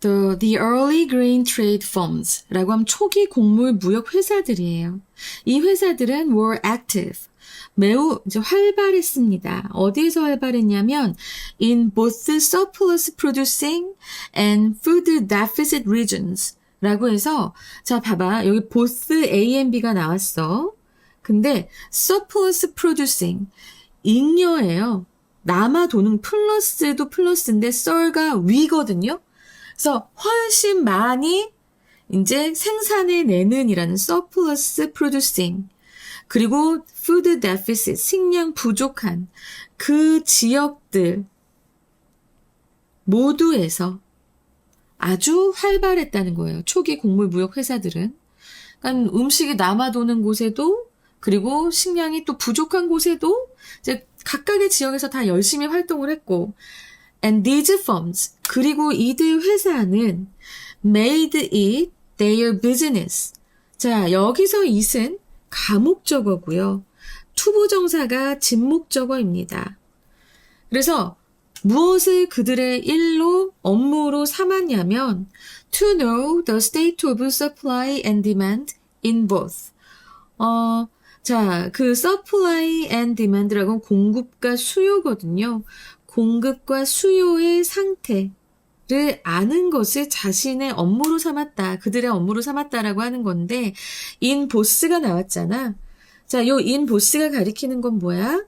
The early grain trade firms라고 하면 초기 곡물 무역 회사들이에요. 이 회사들은 were active. 매우 이제 활발했습니다. 어디에서 활발했냐면 in both surplus producing and food deficit regions 라고 해서 자 봐봐 여기 both A and B가 나왔어. 근데 surplus producing 잉여예요. 남아 도는 플러스도 플러스인데 썰가 위거든요. 그래서 훨씬 많이 이제 생산해내는 이라는 surplus producing 그리고 food deficit 식량 부족한 그 지역들 모두에서 아주 활발했다는 거예요. 초기 곡물 무역 회사들은. 그러니까 음식이 남아도는 곳에도 그리고 식량이 또 부족한 곳에도 이제 각각의 지역에서 다 열심히 활동을 했고 and these firms 그리고 이들 회사는 made it their business. 자, 여기서 it은 가목적어고요. 투부정사가 진목적어입니다. 그래서 무엇을 그들의 일로 업무로 삼았냐면 to know the state of supply and demand in both. 자, 그 supply and demand라고는 공급과 수요거든요. 공급과 수요의 상태를 아는 것을 자신의 업무로 삼았다. 그들의 업무로 삼았다라고 하는 건데 in both가 나왔잖아. 자, 요 in both가 가리키는 건 뭐야?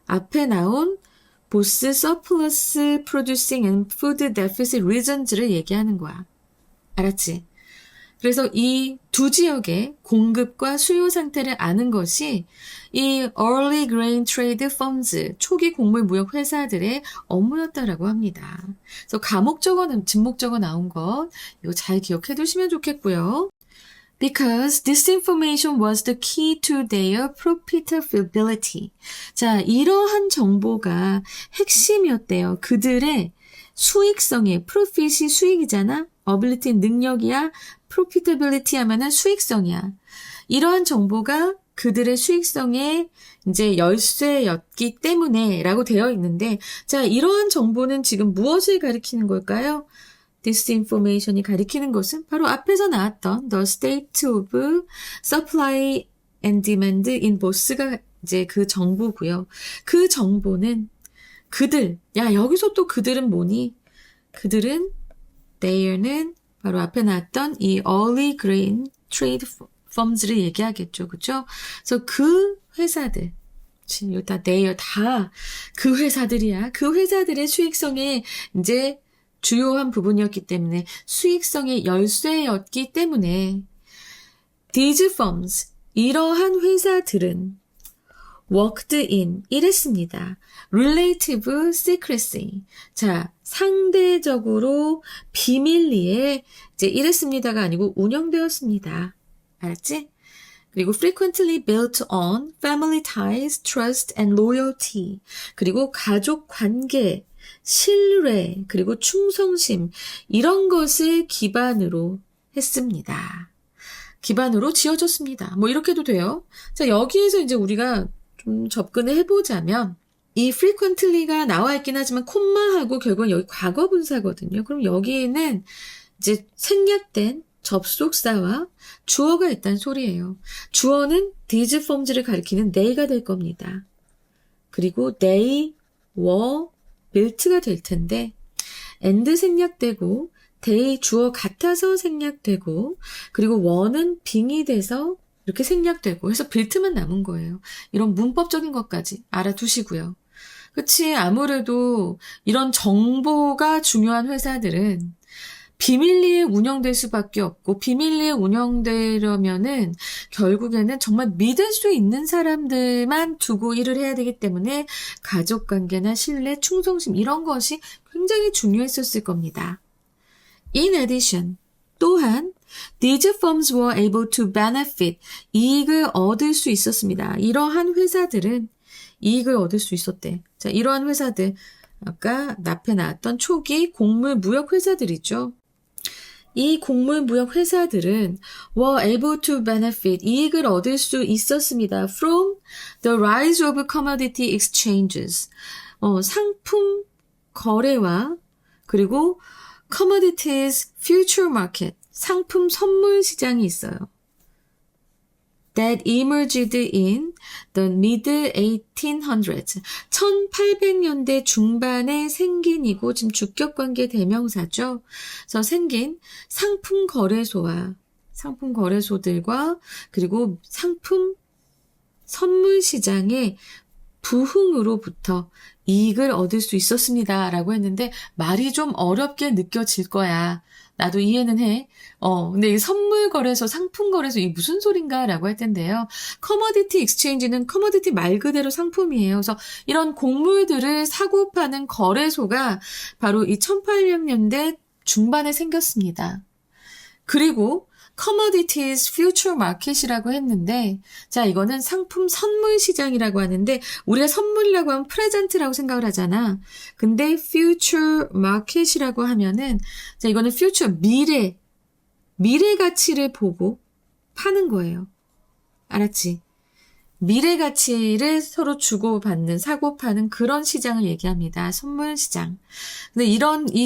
앞에 나온 both surplus producing and food deficit regions를 얘기하는 거야. 알았지? 그래서 이 두 지역의 공급과 수요 상태를 아는 것이 이 early grain trade firms, 초기 곡물 무역 회사들의 업무였다라고 합니다. 그래서 가목적어, 진목적어 나온 것 이거 잘 기억해 두시면 좋겠고요. Because this information was the key to their profitability. 자, 이러한 정보가 핵심이었대요. 그들의 수익성에, profit이 수익이잖아? ability 능력이야. profitability 하면은 수익성이야. 이러한 정보가 그들의 수익성에 이제 열쇠였기 때문에 라고 되어 있는데 자, 이러한 정보는 지금 무엇을 가리키는 걸까요? This information이 가리키는 것은 바로 앞에서 나왔던 the state of supply and demand in both가 이제 그 정보고요. 그 정보는 그들, 야 여기서 또 그들은 뭐니? 그들은 they는 바로 앞에 나왔던 이 early grain trade firms를 얘기하겠죠. 그죠? 그래서 그 회사들, 지금 이거 다 they 다 그 회사들이야. 그 회사들의 수익성에 이제 주요한 부분이었기 때문에 수익성의 열쇠였기 때문에 these firms, 이러한 회사들은 worked in, 이랬습니다. relative secrecy. 자, 상대적으로 비밀리에 이제 이랬습니다가 아니고 운영되었습니다. 알았지? 그리고 frequently built on family ties, trust and loyalty. 그리고 가족 관계, 신뢰, 그리고 충성심 이런 것을 기반으로 했습니다. 기반으로 지어졌습니다. 뭐 이렇게도 돼요. 자, 여기에서 이제 우리가 좀 접근을 해보자면 이 frequently가 나와 있긴 하지만 콤마하고 결국은 여기 과거 분사거든요. 그럼 여기에는 이제 생략된 접속사와 주어가 있다는 소리예요. 주어는 these forms를 가리키는 they가 될 겁니다. 그리고 they were built가 될 텐데 and 생략되고 they 주어 같아서 생략되고 그리고 were는 빙이 돼서 이렇게 생략되고 해서 built만 남은 거예요. 이런 문법적인 것까지 알아두시고요. 그치? 아무래도 이런 정보가 중요한 회사들은 비밀리에 운영될 수밖에 없고 비밀리에 운영되려면은 결국에는 정말 믿을 수 있는 사람들만 두고 일을 해야 되기 때문에 가족관계나 신뢰, 충성심 이런 것이 굉장히 중요했었을 겁니다. In addition, 또한 these firms were able to benefit, 이익을 얻을 수 있었습니다. 이러한 회사들은 이익을 얻을 수 있었대. 자, 이러한 회사들 아까 앞에 나왔던 초기 곡물 무역 회사들이죠. 이 곡물 무역 회사들은 were able to benefit, 이익을 얻을 수 있었습니다. From the rise of commodity exchanges, 상품 거래와 그리고 commodities future market, 상품 선물 시장이 있어요. That emerged in the mid-1800s. 1800년대 중반에 생긴이고 지금 주격관계 대명사죠. 그래서 생긴 상품 거래소와 상품 거래소들과 그리고 상품 선물 시장의 부흥으로부터 이익을 얻을 수 있었습니다. 라고 했는데 말이 좀 어렵게 느껴질 거야. 나도 이해는 해. 근데 이 선물 거래소, 상품 거래소 이게 무슨 소린가 라고 할 텐데요. 커머디티 익스체인지는 커머디티 말 그대로 상품이에요. 그래서 이런 곡물들을 사고 파는 거래소가 바로 이 1800년대 중반에 생겼습니다. 그리고 commodities future market이라고 했는데, 자, 이거는 상품 선물 시장이라고 하는데, 우리가 선물이라고 하면 프레젠트라고 생각을 하잖아. 근데 future market이라고 하면은, 자, 이거는 future, 미래 가치를 보고 파는 거예요. 알았지? 미래 가치를 서로 주고받는, 사고 파는 그런 시장을 얘기합니다. 선물 시장. 근데 이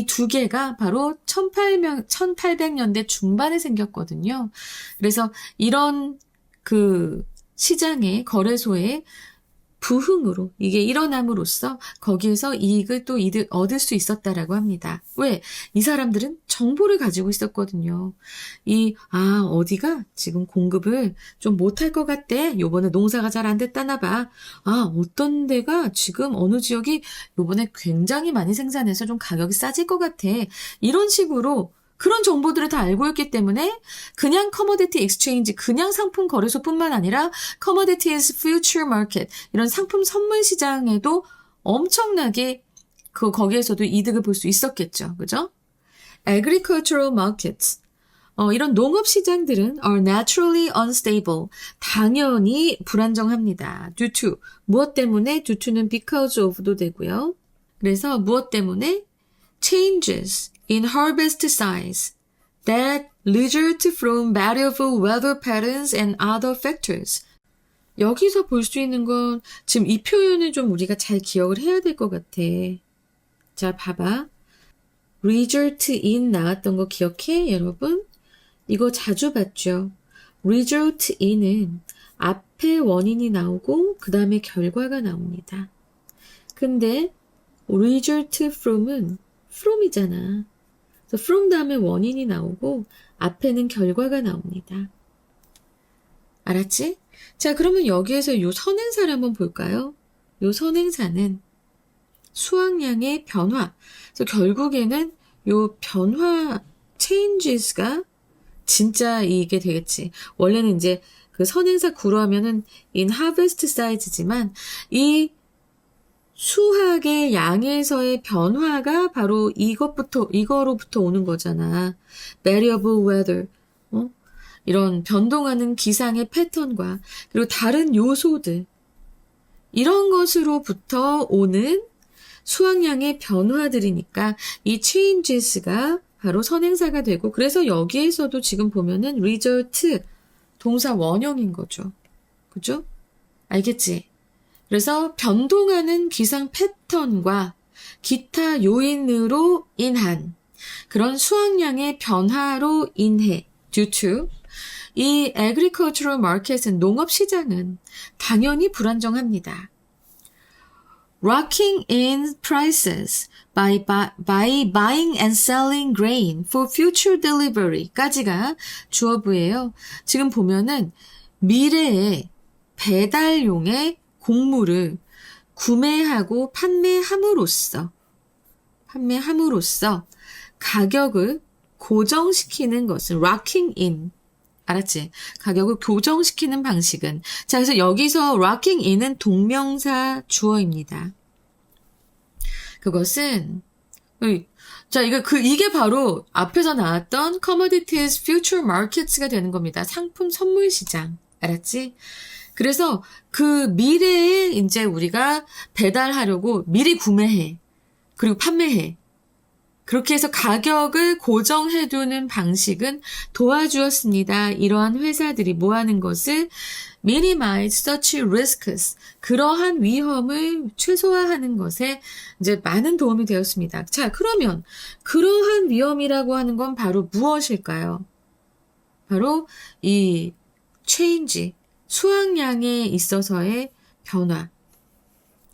두 개가 바로 1800년대 중반에 생겼거든요. 그래서 이런 그 시장의 거래소의 부흥으로 이게 일어남으로써 거기에서 이익을 또 얻을 수 있었다라고 합니다. 왜? 이 사람들은 정보를 가지고 있었거든요. 어디가 지금 공급을 좀 못할 것 같대. 요번에 농사가 잘 안 됐다나 봐. 어떤 데가 지금 어느 지역이 요번에 굉장히 많이 생산해서 좀 가격이 싸질 것 같아. 이런 식으로 그런 정보들을 다 알고 있기 때문에 그냥 커머디티 익스체인지, 그냥 상품 거래소뿐만 아니라 commodities future market, 이런 상품 선물 시장에도 엄청나게 거기에서도 이득을 볼 수 있었겠죠. 그죠? agricultural markets. 이런 농업 시장들은 are naturally unstable. 당연히 불안정합니다. due to. 무엇 때문에? due to는 because of도 되고요. 그래서 무엇 때문에? changes in harvest size that result from variable weather patterns and other factors. 여기서 볼 수 있는 건 지금 이 표현을 좀 우리가 잘 기억을 해야 될 것 같아. 자, 봐봐. result in 나왔던 거 기억해, 여러분? 이거 자주 봤죠? result in은 앞에 원인이 나오고 그 다음에 결과가 나옵니다. 근데 result from은 from이잖아. 그래서 from 다음에 원인이 나오고 앞에는 결과가 나옵니다. 알았지? 자, 그러면 여기에서 요 선행사를 한번 볼까요? 요 선행사는 수확량의 변화. 그래서 결국에는 요 변화 changes가 진짜 이게 되겠지. 원래는 이제 그 선행사 구로 하면은 in harvest size지만 이 수확의 양에서의 변화가 바로 이거로부터 오는 거잖아. variable weather. 이런 변동하는 기상의 패턴과 그리고 다른 요소들. 이런 것으로부터 오는 수확량의 변화들이니까 이 changes가 바로 선행사가 되고, 그래서 여기에서도 지금 보면은 result 동사 원형인 거죠. 그죠? 알겠지? 그래서 변동하는 기상 패턴과 기타 요인으로 인한 그런 수확량의 변화로 인해 due to 이 agricultural market은 농업 시장은 당연히 불안정합니다. Locking in prices by buying and selling grain for future delivery까지가 주어부예요. 지금 보면은 미래의 배달용의 곡물을 구매하고 판매함으로써 가격을 고정시키는 것은 locking in. 알았지? 가격을 고정시키는 방식은. 자, 그래서 여기서 locking in은 동명사 주어입니다. 그것은 자, 이게 바로 앞에서 나왔던 commodities future markets가 되는 겁니다. 상품 선물 시장. 알았지? 그래서 그 미래에 이제 우리가 배달하려고 미리 구매해. 그리고 판매해. 그렇게 해서 가격을 고정해두는 방식은 도와주었습니다. 이러한 회사들이 뭐 하는 것을 minimize such risks, 그러한 위험을 최소화하는 것에 이제 많은 도움이 되었습니다. 자, 그러면 그러한 위험이라고 하는 건 바로 무엇일까요? 바로 이 change, 수확량에 있어서의 변화.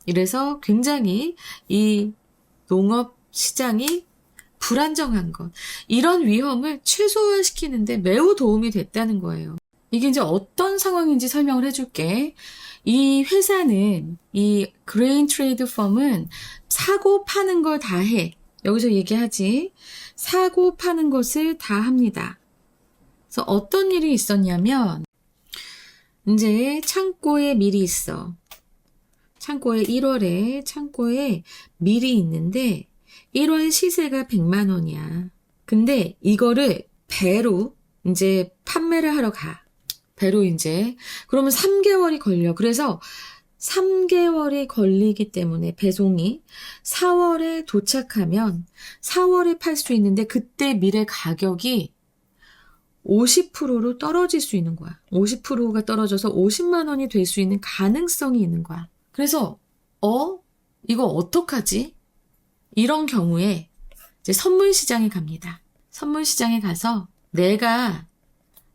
이래서 굉장히 이 농업 시장이 불안정한 것, 이런 위험을 최소화시키는데 매우 도움이 됐다는 거예요. 이게 이제 어떤 상황인지 설명을 해줄게. 이 회사는, 이 그레인 트레이드 펌은 사고 파는 걸 다 해. 여기서 얘기하지. 사고 파는 것을 다 합니다. 그래서 어떤 일이 있었냐면, 이제 창고에 밀이 있어. 창고에 1월에 창고에 밀이 있는데 1월 시세가 100만 원이야. 근데 이거를 배로 이제 판매를 하러 가. 배로 이제. 그러면 3개월이 걸려. 그래서 3개월이 걸리기 때문에 배송이 4월에 도착하면 4월에 팔 수 있는데 그때 밀의 가격이 50%로 떨어질 수 있는 거야. 50%가 떨어져서 50만 원이 될 수 있는 가능성이 있는 거야. 그래서 이거 어떡하지? 이런 경우에 이제 선물 시장에 갑니다. 선물 시장에 가서 내가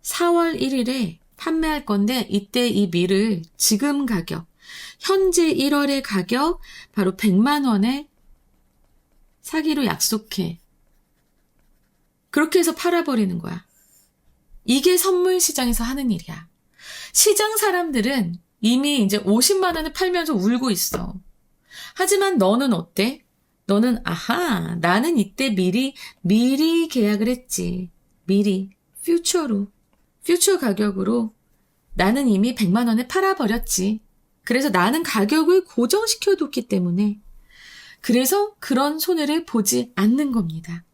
4월 1일에 판매할 건데 이때 이 밀을 지금 가격, 현재 1월의 가격 바로 100만 원에 사기로 약속해. 그렇게 해서 팔아버리는 거야. 이게 선물 시장에서 하는 일이야. 시장 사람들은 이미 이제 50만 원에 팔면서 울고 있어. 하지만 너는 어때? 너는 아하, 나는 이때 미리 계약을 했지. 미리, 퓨처 가격으로 나는 이미 100만 원에 팔아버렸지. 그래서 나는 가격을 고정시켜뒀기 때문에 그래서 그런 손해를 보지 않는 겁니다.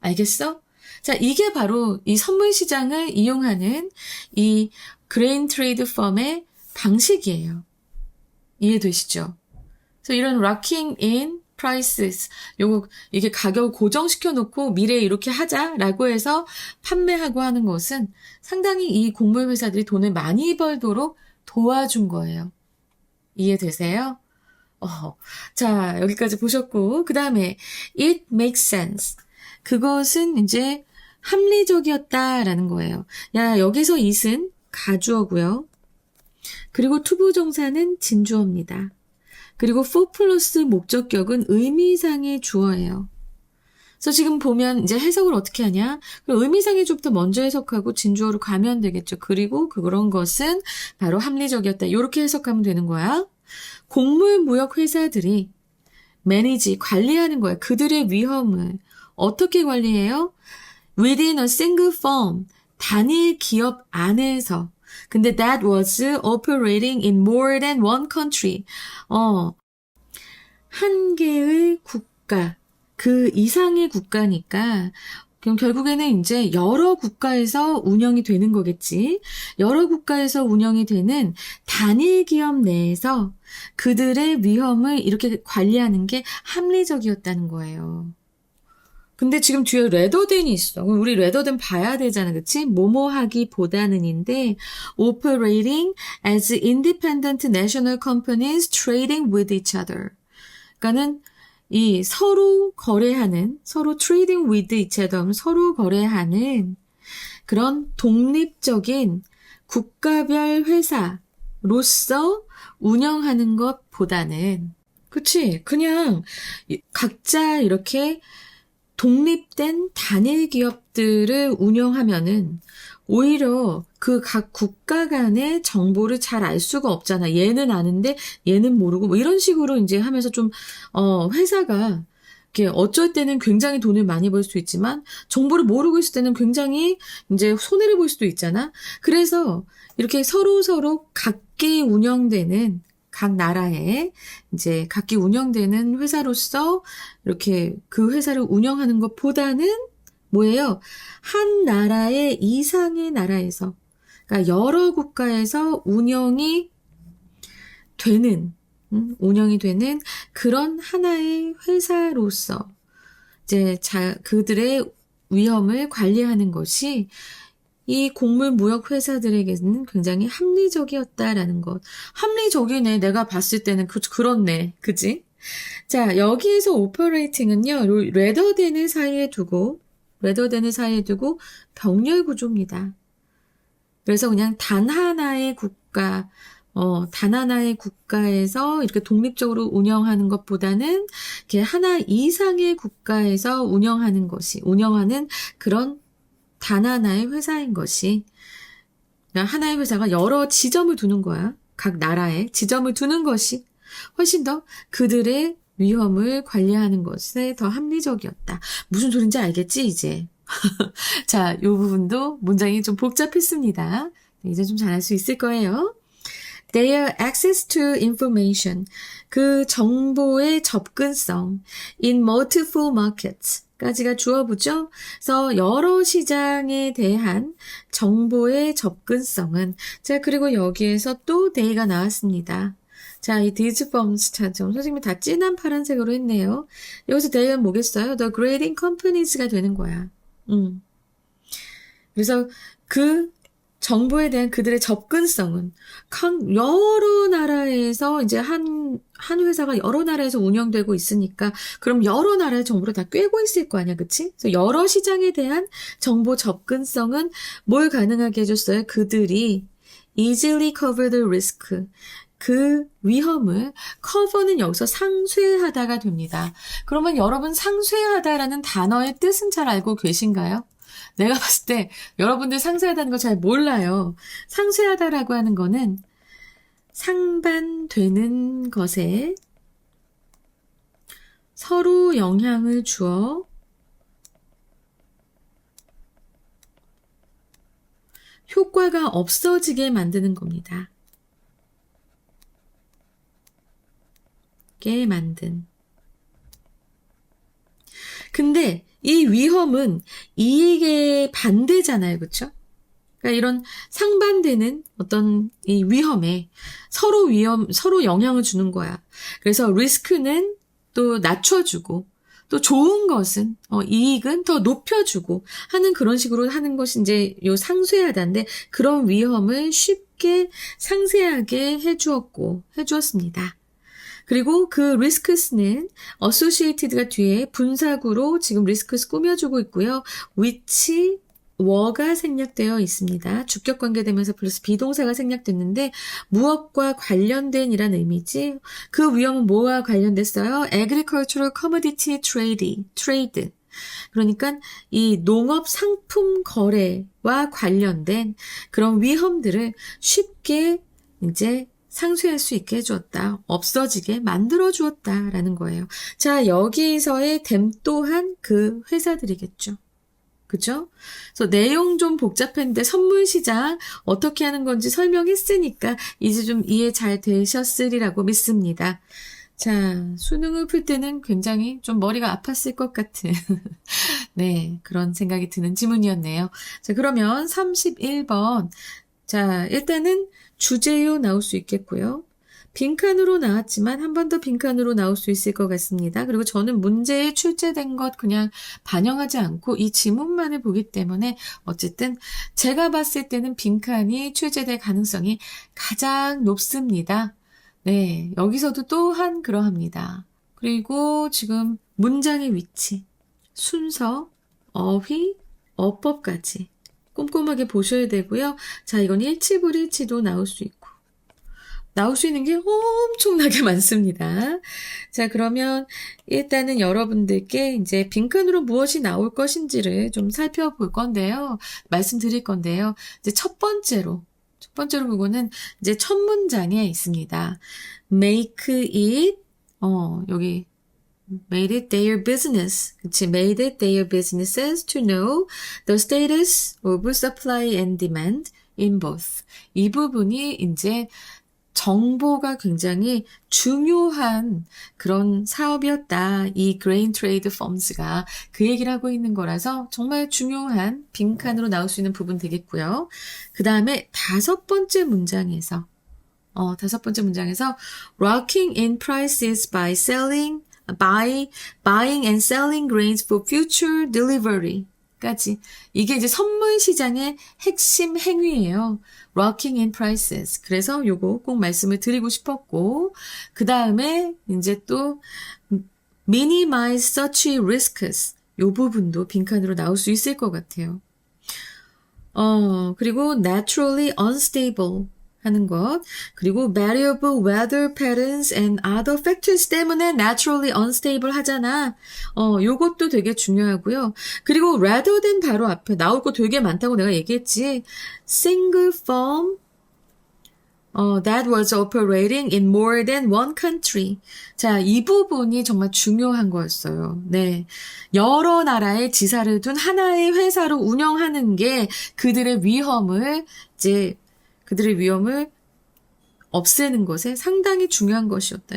알겠어? 자, 이게 바로 이 선물 시장을 이용하는 이 그레인 트레이드 펌의 방식이에요. 이해되시죠? 그래서 이런 locking in prices, 이게 가격을 고정시켜 놓고 미래에 이렇게 하자라고 해서 판매하고 하는 것은 상당히 이 곡물 회사들이 돈을 많이 벌도록 도와준 거예요. 이해되세요? 자, 여기까지 보셨고, 그 다음에 it makes sense. 그것은 이제 합리적이었다라는 거예요. 야, 여기서 it은 가주어고요. 그리고 투부정사는 진주어입니다. 그리고 for 플러스 목적격은 의미상의 주어예요. 그래서 지금 보면 이제 해석을 어떻게 하냐? 그럼 의미상의 주어부터 먼저 해석하고 진주어로 가면 되겠죠. 그리고 그런 것은 바로 합리적이었다. 이렇게 해석하면 되는 거야. 곡물 무역 회사들이 매니지, 관리하는 거야. 그들의 위험을 어떻게 관리해요? Within a single firm, 단일 기업 안에서. 근데 that was operating in more than one country. 한 개의 국가, 그 이상의 국가니까 그럼 결국에는 이제 여러 국가에서 운영이 되는 거겠지. 여러 국가에서 운영이 되는 단일 기업 내에서 그들의 위험을 이렇게 관리하는 게 합리적이었다는 거예요. 근데 지금 뒤에 rather than이 있어. 그럼 우리 rather than 봐야 되잖아. 그치? 뭐뭐 하기보다는인데 operating as independent national companies trading with each other. 그러니까는 이 서로 거래하는, 서로 trading with each other, 서로 거래하는 그런 독립적인 국가별 회사로서 운영하는 것보다는, 그치? 그냥 각자 이렇게 독립된 단일 기업들을 운영하면은 오히려 그 각 국가 간의 정보를 잘 알 수가 없잖아. 얘는 아는데 얘는 모르고 뭐 이런 식으로 이제 하면서 좀 회사가 이렇게 어쩔 때는 굉장히 돈을 많이 벌 수 있지만 정보를 모르고 있을 때는 굉장히 이제 손해를 볼 수도 있잖아. 그래서 이렇게 서로 각기 운영되는 각 나라에 이제 각기 운영되는 회사로서 이렇게 그 회사를 운영하는 것보다는 뭐예요? 한 나라의 이상의 나라에서, 그러니까 여러 국가에서 운영이 되는 그런 하나의 회사로서 이제 그들의 위험을 관리하는 것이 이 곡물 무역 회사들에게는 굉장히 합리적이었다라는 것. 합리적이네. 내가 봤을 때는 그렇네. 그지? 자, 여기에서 operating은요. ratherthan을 사이에 두고 병렬 구조입니다. 그래서 그냥 단 하나의 국가에서 이렇게 독립적으로 운영하는 것보다는 이렇게 하나 이상의 국가에서 운영하는 그런 단 하나의 회사인 것이, 그러니까 하나의 회사가 여러 지점을 두는 거야. 각 나라에 지점을 두는 것이 훨씬 더 그들의 위험을 관리하는 것에 더 합리적이었다. 무슨 소린지 알겠지, 이제? 자, 이 부분도 문장이 좀 복잡했습니다. 이제 좀 잘할 수 있을 거예요. Their access to information, 그 정보의 접근성, in multiple markets 까지가 주어부죠. 그래서 여러 시장에 대한 정보의 접근성은, 자, 그리고 여기에서 또 they가 나왔습니다. 자, 이 these firms 차점 선생님이 다 진한 파란색으로 했네요. 여기서 they는 뭐겠어요? The grading companies가 되는 거야. 그래서 그 정보에 대한 그들의 접근성은 여러 나라에서 이제 한 회사가 여러 나라에서 운영되고 있으니까 그럼 여러 나라의 정보를 다 꿰고 있을 거 아니야, 그치? 그래서 여러 시장에 대한 정보 접근성은 뭘 가능하게 해줬어요? 그들이 easily cover the risk. 그 위험을 cover는 여기서 상쇄하다가 됩니다. 그러면 여러분 상쇄하다라는 단어의 뜻은 잘 알고 계신가요? 내가 봤을 때 여러분들 상쇄하다는 거 잘 몰라요. 상쇄하다라고 하는 거는 상반되는 것에 서로 영향을 주어 효과가 없어지게 만드는 겁니다. 근데 이 위험은 이익의 반대잖아요. 그렇죠? 그러니까 이런 상반되는 어떤 이 위험에 서로 영향을 주는 거야. 그래서 리스크는 또 낮춰주고 또 좋은 것은 이익은 더 높여주고 하는 그런 식으로 하는 것이 이제 요 상쇄하다인데, 그런 위험을 쉽게 상세하게 해주었습니다. 그리고 그 리스크스는 associated가 뒤에 분사구로 지금 리스크스 꾸며주고 있고요. which were 생략되어 있습니다. 주격 관계되면서 플러스 비동사가 생략됐는데 무엇과 관련된 이란 의미지. 그 위험은 뭐와 관련됐어요? agricultural commodity trade. 그러니까 이 농업 상품 거래와 관련된 그런 위험들을 쉽게 이제 상쇄할 수 있게 해주었다. 없어지게 만들어 주었다라는 거예요. 자, 여기서의 them 또한 그 회사들이겠죠. 그죠? 그래서 내용 좀 복잡했는데 선물시장 어떻게 하는 건지 설명했으니까 이제 좀 이해 잘 되셨으리라고 믿습니다. 자, 수능을 풀 때는 굉장히 좀 머리가 아팠을 것 같은 네, 그런 생각이 드는 지문이었네요. 자, 그러면 31번. 자, 일단은 주제요 나올 수 있겠고요. 빈칸으로 나왔지만 한 번 더 빈칸으로 나올 수 있을 것 같습니다. 그리고 저는 문제에 출제된 것 그냥 반영하지 않고 이 지문만을 보기 때문에 어쨌든 제가 봤을 때는 빈칸이 출제될 가능성이 가장 높습니다. 네, 여기서도 또한 그러합니다. 그리고 지금 문장의 위치, 순서, 어휘, 어법까지 꼼꼼하게 보셔야 되고요. 자, 이건 일치불일치도 나올 수 있는 게 엄청나게 많습니다. 자, 그러면 일단은 여러분들께 이제 빈칸으로 무엇이 나올 것인지를 좀 살펴볼 건데요. 말씀드릴 건데요. 이제 첫 번째로 그거는 이제 첫 문장에 있습니다. make it, 여기 made it their business. 그치? made it their businesses to know the status of supply and demand in both. 이 부분이 이제 정보가 굉장히 중요한 그런 사업이었다. 이 grain trade firms가 그 얘기를 하고 있는 거라서 정말 중요한 빈칸으로 나올 수 있는 부분 되겠고요. 그 다음에 다섯 번째 문장에서 rocking in prices by selling buying and selling grains for future delivery. 까지. 이게 이제 선물 시장의 핵심 행위예요. Locking in prices. 그래서 요거 꼭 말씀을 드리고 싶었고, 그 다음에 이제 또 minimize such risks. 요 부분도 빈칸으로 나올 수 있을 것 같아요. 그리고 naturally unstable 하는 것, 그리고 variable weather patterns and other factors 때문에 naturally unstable 하잖아. 요것도 되게 중요하고요. 그리고 rather than 바로 앞에 나올 거 되게 많다고 내가 얘기했지. single firm that was operating in more than one country. 자, 이 부분이 정말 중요한 거였어요. 네. 여러 나라의 지사를 둔 하나의 회사로 운영하는 게 그들의 위험을 없애는 것에 상당히 중요한 것이었다.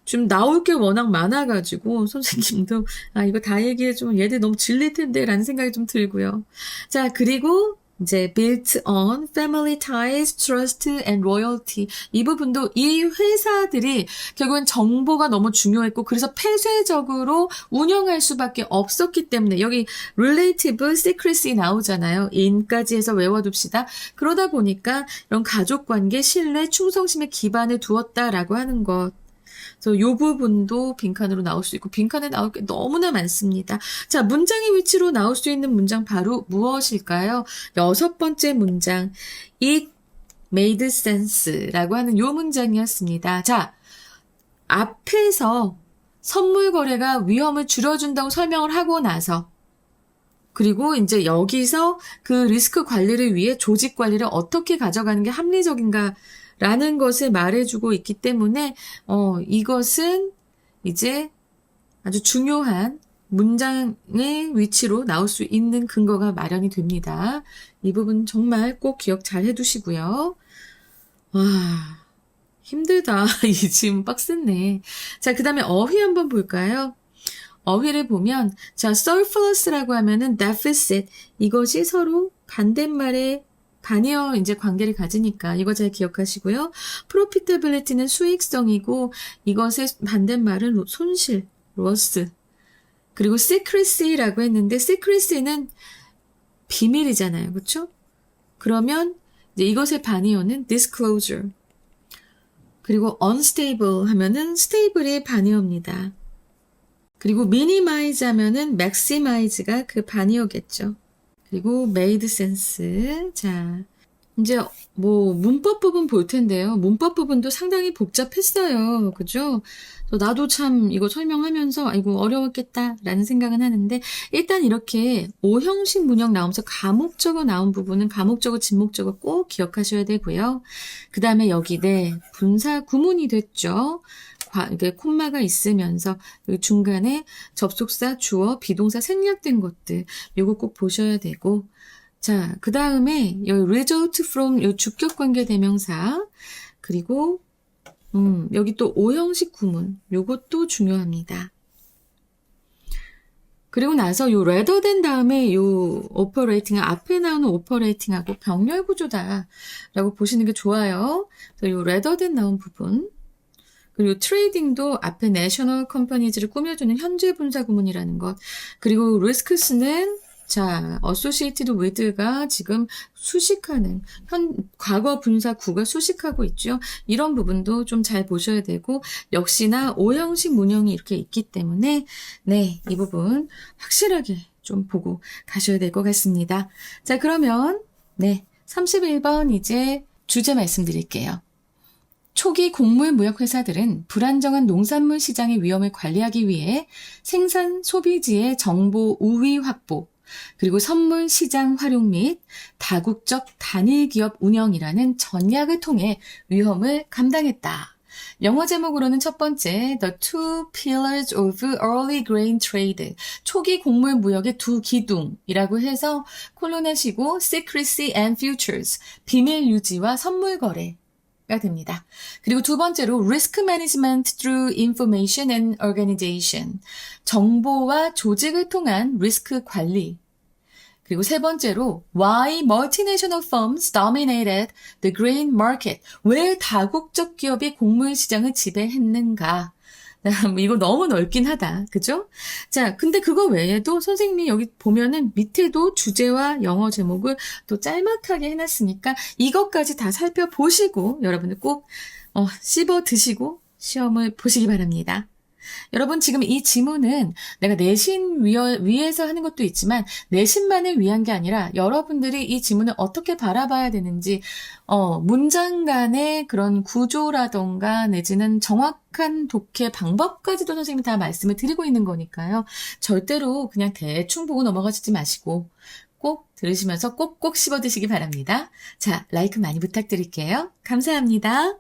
좀 나올 게 워낙 많아가지고 선생님도 이거 다 얘기해주면 얘들 너무 질릴 텐데 라는 생각이 좀 들고요. 자, 그리고 이제 built on family ties, trust and loyalty. 이 부분도 이 회사들이 결국엔 정보가 너무 중요했고 그래서 폐쇄적으로 운영할 수밖에 없었기 때문에 여기 relative secrecy 나오잖아요. in까지 해서 외워둡시다. 그러다 보니까 이런 가족관계, 신뢰, 충성심에 기반을 두었다라고 하는 것. 그래서 이 부분도 빈칸으로 나올 수 있고 빈칸에 나올 게 너무나 많습니다. 자, 문장의 위치로 나올 수 있는 문장 바로 무엇일까요? 6번째 문장 It made sense라고 하는 이 문장이었습니다. 자, 앞에서 선물 거래가 위험을 줄여준다고 설명을 하고 나서 그리고 이제 여기서 그 리스크 관리를 위해 조직 관리를 어떻게 가져가는 게 합리적인가 라는 것을 말해주고 있기 때문에 이것은 이제 아주 중요한 문장의 위치로 나올 수 있는 근거가 마련이 됩니다. 이 부분 정말 꼭 기억 잘 해두시고요. 와, 힘들다. 이 지금 빡셌네. 자, 그 다음에 어휘 한번 볼까요? 어휘를 보면 자, surplus라고 하면은 deficit 이것이 서로 반대말의 반이어 이제 관계를 가지니까 이거 잘 기억하시고요. profitability는 수익성이고 이것의 반대말은 손실, loss. 그리고 secrecy라고 했는데 secrecy는 비밀이잖아요. 그렇죠? 그러면 이제 이것의 반이어는 disclosure. 그리고 unstable 하면은 stable이 반이어입니다. 그리고 minimize 하면은 maximize가 그 반이어겠죠. 그리고 made sense. 자, 이제 문법 부분 볼 텐데요. 문법 부분도 상당히 복잡했어요. 그죠? 나도 참 이거 설명하면서 아이고 어려웠겠다라는 생각은 하는데 일단 이렇게 오형식 문형 나오면서 가목적어 나온 부분은 가목적어, 진목적어 꼭 기억하셔야 되고요. 그 다음에 여기 분사 구문이 됐죠. 이게 콤마가 있으면서 중간에 접속사, 주어, 비동사 생략된 것들 이거 꼭 보셔야 되고 자, 그 다음에 여기 result from 요 주격관계 대명사 그리고 여기 또 오형식 구문 요것도 중요합니다. 그리고 나서 요 rather than 다음에 요 operating 앞에 나오는 operating하고 병렬 구조다라고 보시는 게 좋아요. 그래서 요 rather than 나온 부분 그리고 트레이딩도 앞에 내셔널 컴퍼니즈를 꾸며주는 현재 분사 구문이라는 것. 그리고 risks는 자, associated with가 지금 수식하는 과거 분사 구가 수식하고 있죠. 이런 부분도 좀 잘 보셔야 되고 역시나 오형식 문형이 이렇게 있기 때문에 네, 이 부분 확실하게 좀 보고 가셔야 될 것 같습니다. 자, 그러면 네, 31번 이제 주제 말씀드릴게요. 초기 곡물 무역 회사들은 불안정한 농산물 시장의 위험을 관리하기 위해 생산 소비지의 정보 우위 확보, 그리고 선물 시장 활용 및 다국적 단일 기업 운영이라는 전략을 통해 위험을 감당했다. 영어 제목으로는 첫 번째 The Two Pillars of Early Grain Trade 초기 곡물 무역의 두 기둥이라고 해서 콜론하시고 Secrecy and Futures 비밀 유지와 선물 거래 가 됩니다. 그리고 두 번째로 Risk Management through Information and Organization 정보와 조직을 통한 리스크 관리 그리고 세 번째로 Why multinational firms dominated the grain market 왜 다국적 기업이 곡물 시장을 지배했는가 뭐 이거 너무 넓긴 하다. 그죠? 자, 근데 그거 외에도 선생님이 여기 보면은 밑에도 주제와 영어 제목을 또 짤막하게 해놨으니까 이것까지 다 살펴보시고 여러분들 꼭 씹어 드시고 시험을 보시기 바랍니다. 여러분 지금 이 지문은 내가 내신 위해서 하는 것도 있지만 내신만을 위한 게 아니라 여러분들이 이 지문을 어떻게 바라봐야 되는지 문장 간의 그런 구조라던가 내지는 정확한 독해 방법까지도 선생님이 다 말씀을 드리고 있는 거니까요. 절대로 그냥 대충 보고 넘어가시지 마시고 꼭 들으시면서 꼭꼭 씹어 드시기 바랍니다. 자, 라이크 많이 부탁드릴게요. 감사합니다.